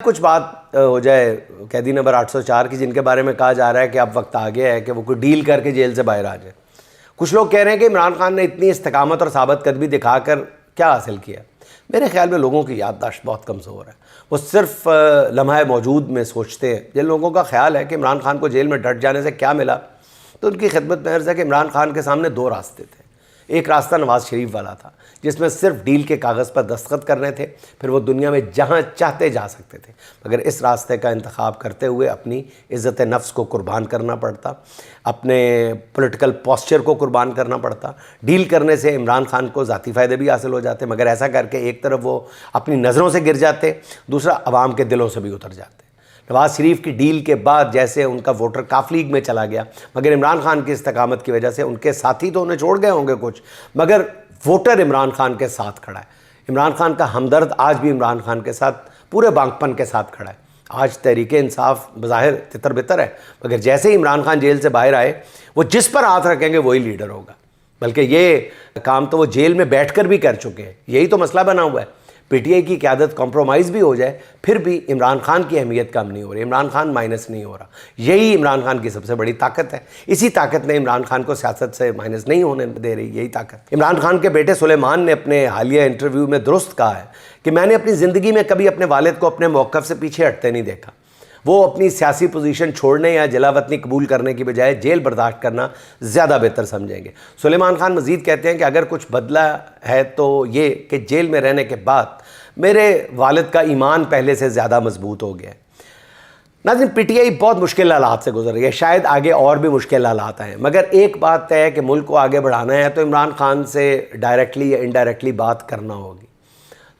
कुछ बात हो जाए कैदी नंबर 804 की, जिनके बारे में कहा जा रहा है कि अब वक्त आ गया है कि वो कोई डील करके जेल से बाहर आ जाए। कुछ लोग कह रहे हैं कि इमरान खान ने इतनी इस्तकामत और साबित कदमी दिखाकर क्या हासिल किया। मेरे ख्याल में लोगों की याददाश्त बहुत कमज़ोर है, वो सिर्फ लम्हा मौजूद में सोचते हैं। जिन लोगों का ख्याल है कि इमरान खान को जेल में डट जाने से क्या मिला, तो उनकी खिदमत में अर्ज़ है कि इमरान खान के सामने दो रास्ते थे। एक रास्ता नवाज़ शरीफ वाला था, जिसमें सिर्फ डील के कागज़ पर दस्तखत करने थे, फिर वो दुनिया में जहाँ चाहते जा सकते थे। मगर इस रास्ते का इंतखाब करते हुए अपनी इज़्ज़त नफ्स को कुर्बान करना पड़ता, अपने पॉलिटिकल पॉस्चर को कुर्बान करना पड़ता। डील करने से इमरान खान को ज़ाती फ़ायदे भी हासिल हो जाते, मगर ऐसा करके एक तरफ वो अपनी नज़रों से गिर जाते, दूसरा अवाम के दिलों से भी उतर जाते। नवाज़ शरीफ की डील के बाद जैसे उनका वोटर काफ लीग में चला गया, मगर इमरान खान की इस्तकामत की वजह से उनके साथी तो उन्हें छोड़ गए होंगे कुछ, मगर वोटर इमरान खान के साथ खड़ा है। इमरान खान का हमदर्द आज भी इमरान खान के साथ पूरे बांकपन के साथ खड़ा है। आज तहरीके इंसाफ बज़ाहिर तितर बितर है, मगर जैसे ही इमरान खान जेल से बाहर आए, वो जिस पर हाथ रखेंगे वही लीडर होगा। बल्कि ये काम तो वो जेल में बैठकर भी कर चुके हैं। यही तो मसला बना हुआ है। पीटीआई की क़यादत कॉम्प्रोमाइज़ भी हो जाए, फिर भी इमरान खान की अहमियत कम नहीं हो रही, इमरान खान माइनस नहीं हो रहा। यही इमरान खान की सबसे बड़ी ताकत है। इसी ताकत ने इमरान खान को सियासत से माइनस नहीं होने दे रही, यही ताकत। इमरान खान के बेटे सुलेमान ने अपने हालिया इंटरव्यू में दुरुस्त कहा है कि मैंने अपनी ज़िंदगी में कभी अपने वालिद को अपने मौक़िफ़ से पीछे हटते नहीं देखा। वो अपनी सियासी पोजीशन छोड़ने या जलावतनी कबूल करने की बजाय जेल बर्दाश्त करना ज़्यादा बेहतर समझेंगे। सुलेमान खान मज़ीद कहते हैं कि अगर कुछ बदला है तो ये कि जेल में रहने के बाद मेरे वालिद का ईमान पहले से ज़्यादा मजबूत हो गया है। नाज़रीन, पीटीआई बहुत मुश्किल हालात से गुजर रही है, शायद आगे और भी मुश्किल हालात आए, मगर एक बात तय है कि मुल्क को आगे बढ़ाना है तो इमरान खान से डायरेक्टली या इनडायरेक्टली बात करना होगी।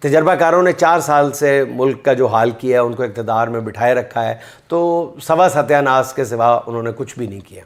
तजर्बाकारों ने 4 साल से मुल्क का जो हाल किया है, उनको इक़्तिदार में बिठाए रखा है, तो सवा सत्यानाश के सिवा उन्होंने कुछ भी नहीं किया।